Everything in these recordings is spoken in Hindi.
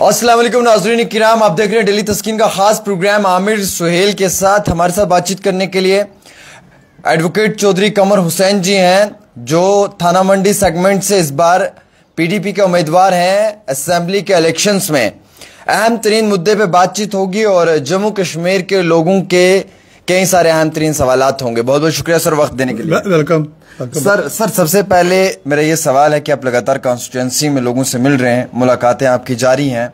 अस्सलाम वालेकुम नाज़रीन किराम, आप देख रहे हैं डेली तस्कीन का खास प्रोग्राम आमिर सुहेल के साथ। हमारे साथ बातचीत करने के लिए एडवोकेट चौधरी कमर हुसैन जी हैं, जो थाना मंडी सेगमेंट से इस बार पीडीपी के उम्मीदवार हैं। असेंबली के इलेक्शंस में अहम तरीन मुद्दे पे बातचीत होगी और जम्मू कश्मीर के लोगों के कई सारे अहम तरीन सवालात होंगे। बहुत बहुत शुक्रिया सर वक्त देने के लिए। वेलकम सर सबसे पहले मेरा ये सवाल है कि आप लगातार कॉन्स्टिट्यूंसी में लोगों से मिल रहे हैं, मुलाकातें आपकी जारी हैं,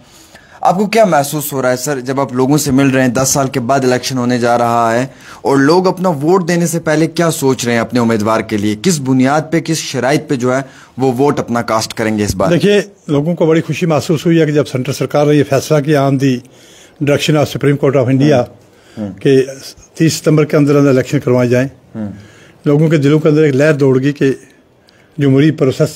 आपको क्या महसूस हो रहा है सर जब आप लोगों से मिल रहे हैं? 10 साल के बाद इलेक्शन होने जा रहा है और लोग अपना वोट देने से पहले क्या सोच रहे हैं अपने उम्मीदवार के लिए? किस बुनियाद पे, किस शराइत पे जो है वो वोट अपना कास्ट करेंगे इस बार? देखिए, लोगों को बड़ी खुशी महसूस हुई है कि जब सेंट्रल सरकार ने ये फैसला किया on the direction of supreme court of India कि 30 सितंबर के अंदर अंदर इलेक्शन करवाए जाएं, लोगों के दिलों के अंदर एक लहर दौड़ गई कि जमहूरी प्रोसेस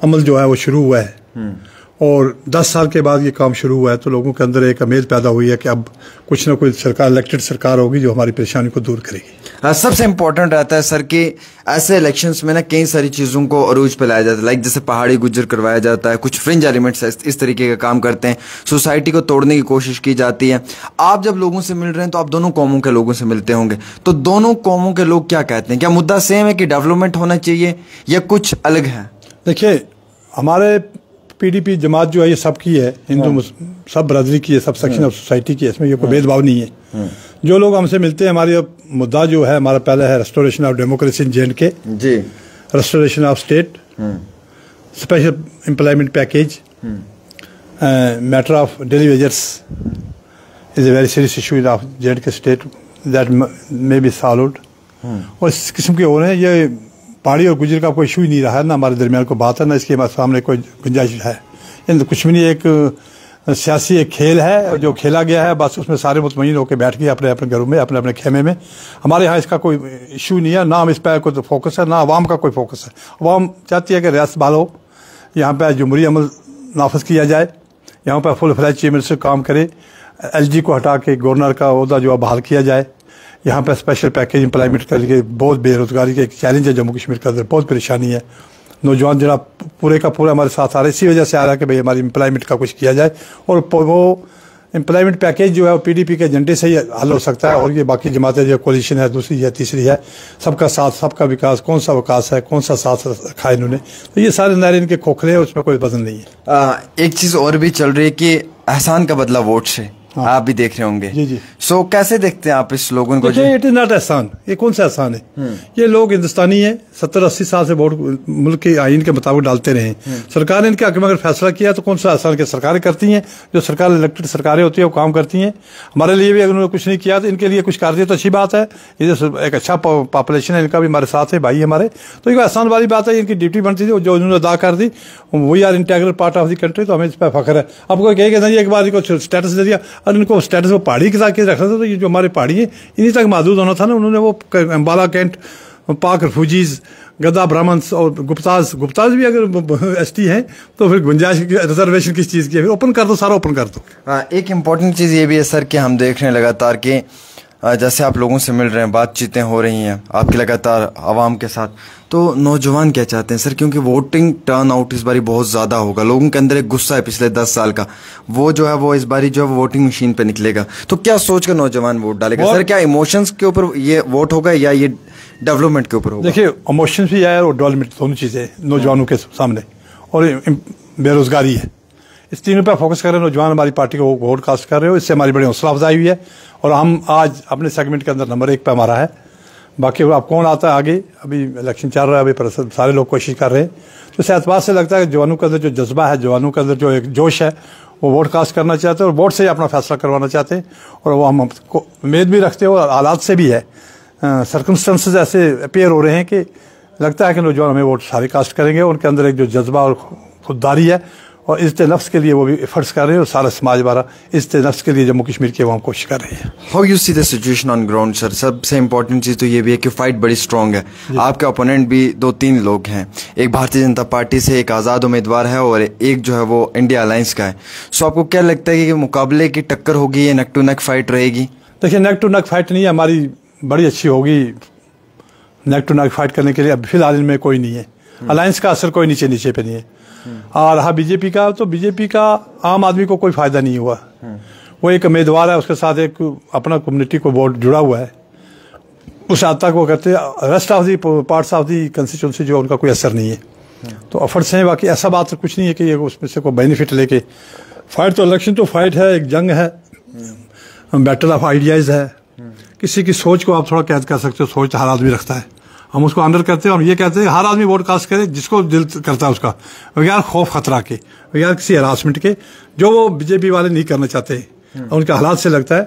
अमल जो है वो शुरू हुआ है और 10 साल के बाद ये काम शुरू हुआ है, तो लोगों के अंदर एक उम्मीद पैदा हुई है कि अब कुछ ना कुछ सरकार, इलेक्टेड सरकार होगी जो हमारी परेशानी को दूर करेगी। सबसे इम्पोर्टेंट रहता है सर कि ऐसे इलेक्शंस में ना कई सारी चीज़ों को अरूज पे लाया जाता है, लाइक जैसे पहाड़ी गुज्जर करवाया जाता है, कुछ फ्रिंज एलिमेंट्स इस तरीके का काम करते हैं, सोसाइटी को तोड़ने की कोशिश की जाती है। आप जब लोगों से मिल रहे हैं तो आप दोनों कौमों के लोगों से मिलते होंगे, तो दोनों कौमों के लोग क्या कहते हैं? क्या मुद्दा सेम है कि डेवलपमेंट होना चाहिए या कुछ अलग है? देखिए, हमारे पीडीपी जमात जो है ये सबकी है, हिंदू सब बरादरी की है, सब सेक्शन ऑफ सोसाइटी की है, इसमें ये कोई भेदभाव नहीं है। जो लोग हमसे मिलते हैं, हमारे मुद्दा जो है हमारा पहला है restoration of democracy in J&K जी, restoration of state, special employment package, matter of daily wagers is a very serious issue of J&K state that may be solved. और इस किस्म के हो रहे हैं, ये पहाड़ी और गुजर का कोई इशू ही नहीं रहा है, ना हमारे दरमियान कोई बात है, ना इसके सामने कोई गुंजाइश है। इन कुछ भी नहीं, एक सियासी एक खेल है जो खेला गया है, बस उसमें सारे मुतमईन होकर बैठ गए अपने अपने घरों में, अपने अपने खेमे में। हमारे यहाँ इसका कोई इशू नहीं है, ना हम इस पर कोई फोकस है, ना अवाम का कोई फोकस है। अवाम चाहती है कि रियासत बहाल हो, यहाँ पर जमहूरी अमल नाफज किया जाए, यहाँ पर फुल फ्लैज चीफ मिनिस्टर काम करे, LG को हटा के गवर्नर का ओहदा जो है बहाल किया जाए, यहाँ पर स्पेशल पैकेज एम्प्लॉयमेंट करके बहुत बेरोजगारी का एक चैलेंज है जम्मू कश्मीर के अंदर, बहुत परेशानी है। नौजवान जरा पूरे का पूरा हमारे साथ आ रहे, इसी वजह से आ रहा है कि भाई हमारी एम्प्लॉयमेंट का कुछ किया जाए, और वो एम्प्लॉयमेंट पैकेज जो है वो पीडीपी के एजेंडे से ही हल हो सकता है। और ये बाकी जमातें जो कोलिशन है, दूसरी है, तीसरी है, सबका साथ, सबका विकास, कौन सा विकास है, कौन सा साथ रखा है इन्होंने, तो ये सारे नारे इनके खोखले हैं, उसमें कोई वजन नहीं है। एक चीज़ और भी चल रही है कि एहसान का बदला वोट से, आप भी देख रहे होंगे जी जी। सो कैसे देखते हैं आप इस लोगों को? इट इज नॉट एहसान, ये कौन सा एहसान है? ये लोग हिंदुस्तानी है, 70-80 साल से वोट मुल्क के आइन के मुताबिक डालते रहे। सरकार ने इनके हक में अगर फैसला किया तो कौन सा एहसान के सरकारें करती हैं, जो सरकार इलेक्टेड सरकारें होती है वो काम करती हैं। हमारे लिए भी अगर उन्होंने कुछ नहीं किया तो इनके लिए कुछ कर दिया तो अच्छी बात है। ये एक अच्छा पॉपुलेशन है, इनका भी हमारे साथ है, भाई हमारे, तो एक एहसान वाली बात है। इनकी ड्यूटी बनती थी जो उन्होंने अदा कर दी, we are integral part of the country, तो हमें इस पर फख्र है। आपको कहेगा नहीं एक बार इनको स्टेटस दे दिया और इनको स्टेटस पहाड़ी के साथ रखना था, तो ये जो हमारे पहाड़ी है इन्हीं तक महदूद होना था ना। उन्होंने वो अम्बाला कैंट, पाक रिफ्यूजीज, गद्दा ब्राह्मण्स और गुप्ताज भी अगर ST हैं तो फिर गुंजाइश रिजर्वेशन किस चीज़ की है? फिर ओपन कर दो, सारा ओपन कर दो। एक इम्पॉर्टेंट चीज़ ये भी है सर कि हम देख रहे हैं लगातार कि जैसे आप लोगों से मिल रहे हैं, बातचीतें हो रही हैं आपकी लगातार आवाम के साथ, तो नौजवान क्या चाहते हैं सर? क्योंकि वोटिंग टर्न आउट इस बारी बहुत ज़्यादा होगा, लोगों के अंदर एक गुस्सा है पिछले 10 साल का, वो जो है वो इस बारी जो है वोटिंग मशीन पे निकलेगा, तो क्या सोच कर नौजवान वोट डालेगा सर? क्या इमोशंस के ऊपर ये वोट होगा या ये डेवलपमेंट के ऊपर होगा? देखिए, इमोशंस भी है और डेवलपमेंट, दोनों चीज़ें नौजवानों के सामने, और बेरोजगारी है, इस तीनों पर फोकस कर रहे हैं नौजवान। हमारी पार्टी को वोट कास्ट कर रहे हो, इससे हमारी बड़ी हौसला अफजाई हुई है और हम आज अपने सेगमेंट के अंदर नंबर 1 पे हमारा है। बाकी अब कौन आता है आगे, अभी इलेक्शन चल रहा है, अभी पर सारे लोग कोशिश कर रहे हैं, तो इस एतबार से लगता है कि जवानों के अंदर जो जज्बा है, जवानों के अंदर जो एक जोश है, वो वोट कास्ट करना चाहते हैं और वोट से ही अपना फैसला करवाना चाहते हैं। और वो हम उम्मीद भी रखते हैं और हालात से भी है, सर्कमस्टेंसेस ऐसे अपेयर हो रहे हैं कि लगता है कि नौजवान हमें वोट सारे कास्ट करेंगे। उनके अंदर एक जो जज्बा और खुददारी है और इज्जत नफ्स के लिए वो भी एफर्ट्स कर रहे हैं, और सारा समाज हमारा इज्जत नफ्स के लिए जम्मू कश्मीर के वहाँ कोशिश कर रहे हैं। How you see the situation on ground sir? सबसे इंपॉर्टेंट चीज़ तो ये भी है कि फाइट बड़ी स्ट्रांग है, आपके ओपोनेंट भी 2-3 लोग हैं, एक भारतीय जनता पार्टी से एक आज़ाद उम्मीदवार है और एक जो है वो इंडिया अलायंस का है। सो आपको क्या लगता है कि मुकाबले की टक्कर होगी या नेक टू नेक फाइट रहेगी? देखिए, नेक टू नेक फाइट नहीं है, हमारी बड़ी अच्छी होगी नेक टू नेक फाइट करने के लिए। अब फिलहाल इनमें कोई नहीं है, अलायंस का असर कोई नीचे पे नहीं है। और रहा बीजेपी का, तो बीजेपी का आम आदमी को कोई फायदा नहीं हुआ। वो एक उम्मीदवार है, उसके साथ एक अपना कम्युनिटी को वोट जुड़ा हुआ है, उस आता को कहते हैं। Rest of the parts of the constituency जो उनका कोई असर नहीं है। तो एफर्ट्स हैं, बाकी ऐसा बात तो कुछ नहीं है कि ये उसमें से कोई बेनिफिट लेके फाइट। तो इलेक्शन तो फाइट है, एक जंग है, बैटल ऑफ आइडियाज़ है। किसी की सोच को आप थोड़ा कैद कर सकते हो, सोच हर आदमी रखता है, हम उसको अंडर करते हैं। हम ये कहते हैं हर आदमी वोट कास्ट करे जिसको दिल करता है उसका, बगैर खौफ खतरा के, बगैर किसी हरासमेंट के, जो वो बीजेपी वाले नहीं करना चाहते, उनके हालात से लगता है।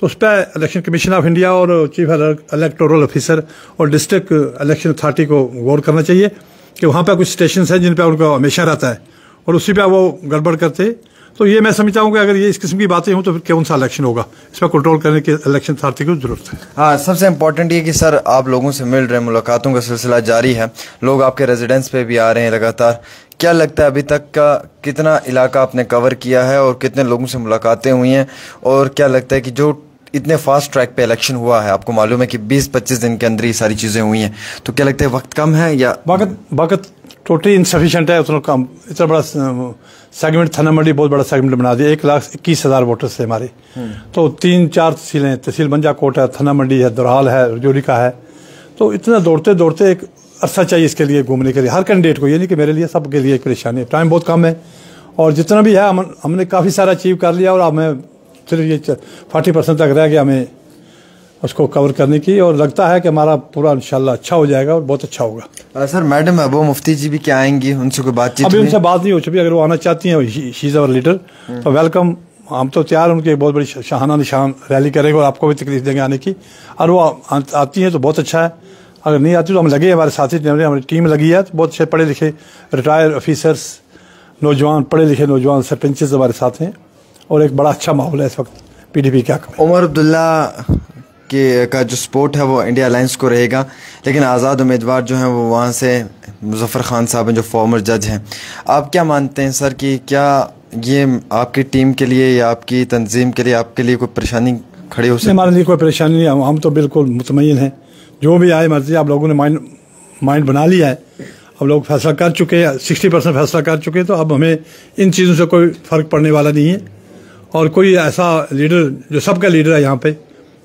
तो उस पर इलेक्शन कमीशन ऑफ इंडिया और चीफ इलेक्टोरल ऑफिसर और डिस्ट्रिक्ट इलेक्शन अथॉरिटी को गौर करना चाहिए कि वहाँ पर कुछ स्टेशन हैं जिन पर उनका हमेशा रहता है और उसी पर वो गड़बड़ करते। तो ये मैं समझता हूँ कि अगर ये इस किस्म की बातें हों तो फिर कौन सा इलेक्शन होगा, इस पर कंट्रोल करने की इलेक्शन अथॉरिटी को जरूरत है। हाँ, सबसे इम्पोर्टेंट ये कि सर आप लोगों से मिल रहे हैं, मुलाकातों का सिलसिला जारी है, लोग आपके रेजिडेंस पे भी आ रहे हैं लगातार। क्या लगता है अभी तक का कितना इलाका आपने कवर किया है और कितने लोगों से मुलाकातें हुई हैं, और क्या लगता है कि जो इतने फास्ट ट्रैक पे इलेक्शन हुआ है, आपको मालूम है कि 20-25 दिन के अंदर ही सारी चीज़ें हुई हैं, तो क्या लगता है वक्त कम है या वक्त टोटली इंसफिशिएंट है? उतना कम, इतना बड़ा सेगमेंट थाना मंडी बहुत बड़ा सेगमेंट बना दिया, 1,21,000 वोटर्स है हमारे। तो 3-4 तहसीलें, तहसील मंजाकोट है, थाना मंडी है, दुरहाल है, रजौरी का है। तो इतना दौड़ते दौड़ते एक अरसा चाहिए इसके लिए घूमने के लिए, हर कैंडिडेट को, ये नहीं कि मेरे लिए, सबके लिए एक परेशानी है। टाइम बहुत कम है और जितना भी है हमने काफ़ी सारा अचीव कर लिया और अब मैं सिर्फ ये 40% तक रह गया हमें उसको कवर करने की, और लगता है कि हमारा पूरा इंशाल्लाह अच्छा हो जाएगा और बहुत अच्छा होगा। सर मैडम महबूबा मुफ्ती जी भी क्या आएंगी, उनसे कोई बातचीत? अभी उनसे बात नहीं हो चुकी, अगर वो आना चाहती हैं, शी इज़ अवर लीडर, तो वेलकम, हम तो तैयार, उनकी बहुत बड़ी शाहाना निशान रैली करेंगे और आपको भी तकलीफ देंगे आने की। और वो आती हैं तो बहुत अच्छा है, अगर नहीं आती तो हम लगे, हमारे साथी हमारी टीम लगी है, तो बहुत अच्छे पढ़े लिखे रिटायर्ड ऑफिसर्स, नौजवान पढ़े लिखे नौजवान सरपंचेस हमारे साथ हैं और एक बड़ा अच्छा माहौल है इस वक्त PDP के हक में। उमर अब्दुल्ला का जो सपोर्ट है वो इंडिया अलायंस को रहेगा, लेकिन आज़ाद उम्मीदवार जो हैं वो वहाँ से मुजफ्फर खान साहब हैं जो फॉर्मर जज हैं। आप क्या मानते हैं सर कि क्या ये आपकी टीम के लिए या आपकी तंजीम के लिए, आपके लिए कोई परेशानी खड़ी हो सकती है? हमारे लिए कोई परेशानी नहीं है, हम तो बिल्कुल मुतमईन हैं, जो भी आए मर्जी। आप लोगों ने माइंड बना लिया है, अब लोग फैसला कर चुके हैं, 60% फैसला कर चुके हैं, तो अब हमें इन चीज़ों से कोई फ़र्क पड़ने वाला नहीं है। और कोई ऐसा लीडर जो सबका लीडर है यहाँ पे,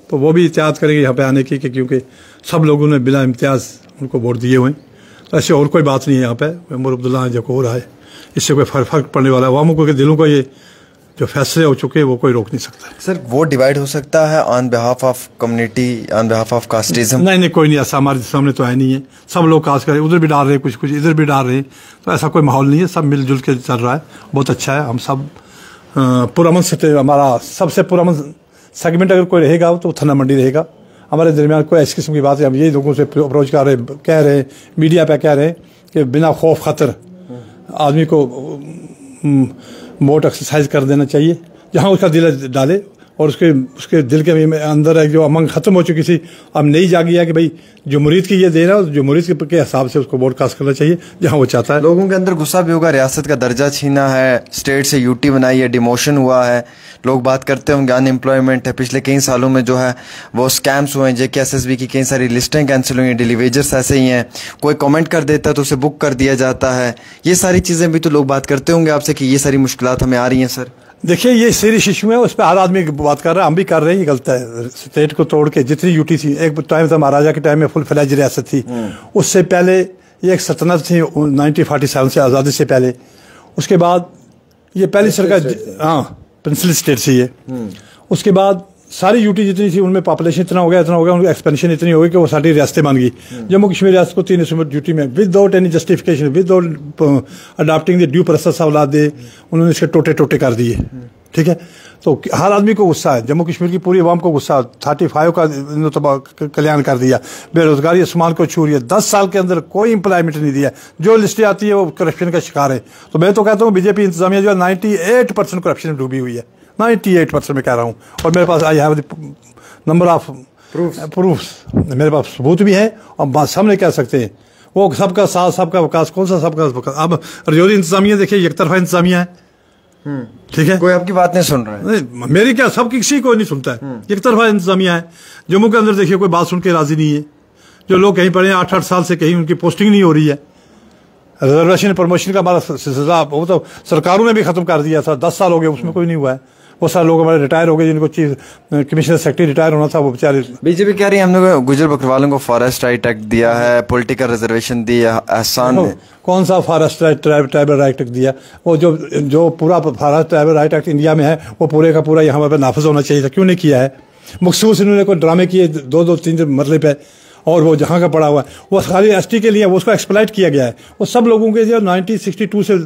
तो वो भी एहतियात करेंगे यहाँ पे आने की, क्योंकि सब लोगों ने बिला इम्तियाज़ उनको वोट दिए हुए हैं। तो ऐसे और कोई बात नहीं है यहाँ पे, उमर अब्दुल्ला जो हो रहा है, इससे कोई फ़र्क पड़ने वाला है। अवामों के दिलों को ये जो फैसले हो चुके हैं वो कोई रोक नहीं सकता है। सर वोट डिवाइड हो सकता है on behalf of community, on behalf of casteism? नहीं, कोई नहीं, ऐसा हमारे सामने तो है नहीं है। सब लोग कास्ट करें, उधर भी डाल रहे हैं, कुछ इधर भी डाल रहे हैं, तो ऐसा कोई माहौल नहीं है, सब मिलजुल के चल रहा है, बहुत अच्छा है। हम सब पुरअमन से, हमारा सबसे पुरअमन सेगमेंट अगर कोई रहेगा तो थाना मंडी रहेगा। हमारे दरमियान कोई ऐसी किस्म की बात है, हम यही लोगों से अप्रोच कर रहे हैं, कह रहे हैं, मीडिया पे कह रहे हैं कि बिना खौफ खतर आदमी को वोट एक्सरसाइज कर देना चाहिए, जहाँ उसका दिल डाले, और उसके दिल के अंदर है जो अमंग ख़त्म हो चुकी थी, अब नई जागी है कि भाई जमहूरियत की ये देन है, जमहूरियत के हिसाब से उसको वोट कास्ट करना चाहिए जहाँ वो चाहता है। लोगों के अंदर गुस्सा भी होगा, रियासत का दर्जा छीना है, स्टेट से यूटी बनाई है, डिमोशन हुआ है, लोग बात करते होंगे अनएम्प्लॉयमेंट है, पिछले कई सालों में जो है वो स्कैम्स हुए हैं, JKSSB की कई सारी लिस्टें कैंसिल हुई हैं, डेलीवेजर्स ऐसे ही हैं, कोई कमेंट कर देता है तो उसे बुक कर दिया जाता है। ये सारी चीज़ें भी तो लोग बात करते होंगे आपसे कि ये सारी मुश्किलात हमें आ रही हैं। सर देखिए, ये सीरियस इशू है, उस पर हर आदमी बात कर रहा है, हम भी कर रहे हैं, ये गलत है। स्टेट को तोड़ के जितनी यूटी थी, एक टाइम था महाराजा के टाइम में फुल फ्लैज रियासत थी, उससे पहले ये एक सल्तनत थी 1947 से, आज़ादी से पहले। उसके बाद ये पहली सरकार, हाँ, प्रिंसिपल स्टेट थी ये। उसके बाद सारी यूटी जितनी थी उनमें पॉपुलेशन इतना हो गया, उनकी एक्सपेंशन इतनी हो गई कि वो सारी रियासतें बन गई। जम्मू कश्मीर रियासत को 3 यूटी में without any justification, without adopting the due process of law, उन्होंने इसके टोटे टोटे कर दिए। ठीक है, तो हर आदमी को गुस्सा है, जम्मू कश्मीर की पूरी आवाम को गुस्सा। 35 का कल्याण कर दिया, बेरोजगारी आसमान को छू रही है, 10 साल के अंदर कोई एम्प्लॉयमेंट नहीं दिया, जो लिस्टें आती है वो करप्शन का शिकार है। तो मैं तो कहता हूँ बीजेपी इंतजामिया जो है 98% करप्शन में डूबी हुई है, 98% में कह रहा हूँ, और मेरे पास I have number of proofs, मेरे पास सबूत भी है और बात सामने कह सकते हैं। वो सबका साथ, सबका विकास, कौन सा सबका विकास? अब रजौरी इंतजामिया देखिए, एक तरफा इंतजामिया है, ठीक है, कोई आपकी बात नहीं सुन रहा है। नहीं, मेरी क्या, सबकी किसी को नहीं सुनता है, एक तरफा इंतजामिया है। जम्मू के अंदर देखिए कोई बात सुन के राजी नहीं है, जो लोग कहीं पड़े हैं 8-8 साल से, कहीं उनकी पोस्टिंग नहीं हो रही है, रिजर्वेशन प्रमोशन का हमारा सिलसिला वो तो सरकारों ने भी खत्म कर दिया था, 10 साल हो गए, उसमें कोई नहीं हुआ है। बहुत सारे लोग हमारे रिटायर हो गए, जिनको चीफ कमिश्नर सेक्रेटरी रिटायर होना था, वो बेचारे। बीजेपी कह रही है हमने गुजर बकरवालों को फॉरेस्ट राइट एक्ट दिया है, पॉलिटिकल रिजर्वेशन दी है, एहसान ने। कौन सा फॉरेस्ट ट्राइबल राइट एक्ट दिया? वो जो पूरा forest tribal right act India में है वो पूरे का पूरा यहाँ पर नाफिज होना चाहिए था, क्यों नहीं किया है? मखसूस इन्होंने कोई ड्रामे किए 2-3 मरले पे, और वो जहाँ का पड़ा हुआ है वो खाली एसटी के लिए, वो उसको एक्सप्लॉइट किया गया है। वो सब लोगों के जो 1962 से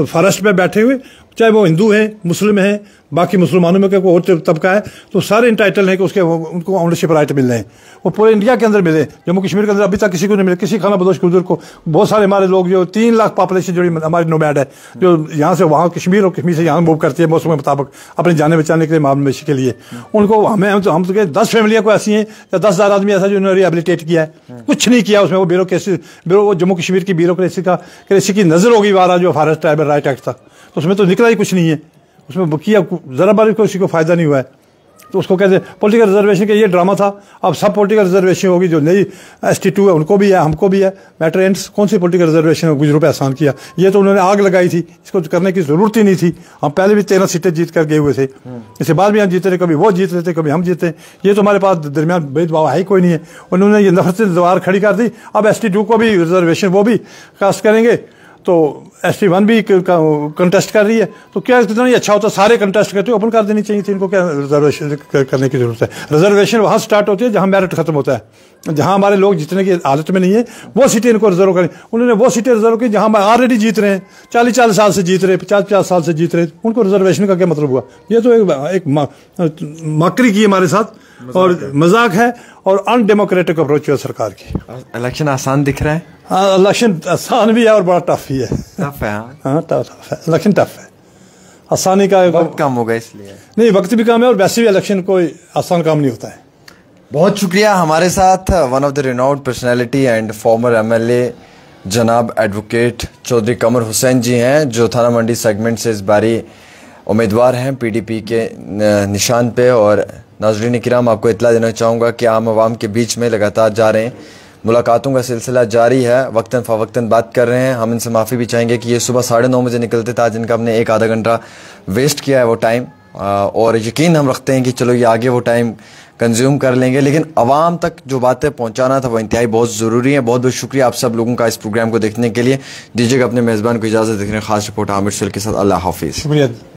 फॉरेस्ट में बैठे हुए, चाहे वो हिंदू है, मुस्लिम है, बाकी मुसलमानों में कोई और तबका है, तो सारे इंटाइटल हैं कि उसके उनको ऑनरशिप राइट मिल रहे हैं। वो पूरे इंडिया के अंदर मिले, जम्मू कश्मीर के अंदर अभी तक किसी को नहीं मिले। किसी खाना बदोश गुजर को, बहुत सारे हमारे लोग जो 3 लाख पॉपुलेशन जो हमारी नोमैड है, जो यहाँ से वहाँ कश्मीर और कश्मीर से यहाँ मूव करती है मौसम के मुताबिक अपने जाने बचाने के लिए, माल मवेशी के लिए, उनको हम तो 10 फैमिलियाँ को ऐसी हैं या 10,000 आदमी ऐसा जो उन्होंने रिहेबिलिटेट किया है, कुछ नहीं किया उसमें। वो वो जम्मू कश्मीर की ब्यूरोक्रेसी की नजर होगी वारा जो फॉरेस्ट ट्राइबल राइट एक्ट था, तो उसमें तो निकला ही कुछ नहीं है। उसमें किया जरा बार किसी को फायदा नहीं हुआ है, तो उसको कहते हैं पॉलिटिकल रिजर्वेशन का ये ड्रामा था। अब सब पॉलिटिकल रिजर्वेशन होगी, जो नई ST2 है उनको भी है, हमको भी है। मैटर एंड्स कौन सी पॉलिटिकल रिजर्वेशन गुजरों पे आसान किया? ये तो उन्होंने आग लगाई थी, इसको करने की जरूरत ही नहीं थी। हम पहले भी 13 सीटें जीत कर गए हुए थे, इसके बाद भी हम जीते रहे, कभी वो जीत रहे थे, कभी हम जीते। ये तो हमारे पास दरमियान भेदभाव है ही कोई नहीं है। उन्होंने ये नफरत दीवार खड़ी कर दी। अब ST2 को भी रिजर्वेशन वो भी कास्ट करेंगे, तो ST1 भी कंटेस्ट कर रही है, तो क्या इतना ही अच्छा होता? सारे कंटेस्ट करते, ओपन कर देनी चाहिए थी इनको, क्या रिजर्वेशन करने की जरूरत है? रिजर्वेशन वहां स्टार्ट होती है जहां मेरिट खत्म होता है, जहां हमारे लोग जीतने की हालत में नहीं है, वो सीटें इनको रिजर्व करें। उन्होंने वो सीटें रिजर्व की जहां ऑलरेडी जीत रहे हैं, 40-40 साल से जीत रहे, 50-50 साल से जीत रहे, उनको रिजर्वेशन का क्या मतलब हुआ? ये तो एक मकरी की हमारे साथ, और मजाक है, और अनडेमोक्रेटिक अप्रोच है सरकार की। इलेक्शन आसान दिख रहा है? हाँ, इलेक्शन आसान भी है और बड़ा टफ भी है। टफ है? हाँ, टफ है, इलेक्शन टफ है। आसानी का वक्त कम होगा इसलिए नहीं, वक्त भी कम है, और वैसे भी इलेक्शन कोई आसान काम नहीं होता है। बहुत शुक्रिया। हमारे साथ one of the renowned personality and farmer MLA जनाब एडवोकेट चौधरी कमर हुसैन जी हैं, जो थाना मंडी सेगमेंट से इस बारी उम्मीदवार हैं PDP के निशान पे। और नाज़रीन किराम, आपको इत्तला देना चाहूँगा कि आम आवाम के बीच में लगातार जा रहे हैं, मुलाकातों का सिलसिला जारी है, वक्तन फ़वक्तन बात कर रहे हैं। हम इनसे माफ़ी भी चाहेंगे कि ये सुबह 9:30 बजे निकलते थे, आज इनका हमने 1 आधा घंटा वेस्ट किया है वो टाइम, और यकीन हम रखते हैं कि चलो ये आगे वो टाइम कंज्यूम कर लेंगे, लेकिन आवाम तक जो बातें पहुंचाना था वो इंतहाई बहुत ज़रूरी है। बहुत बहुत शुक्रिया आप सब लोगों का इस प्रोग्राम को देखने के लिए। दीजिएगा अपने मेज़बान को इजाज़त। देखने खास रिपोर्ट आमिर सुहेल के साथ। अल्लाह हाफिज़।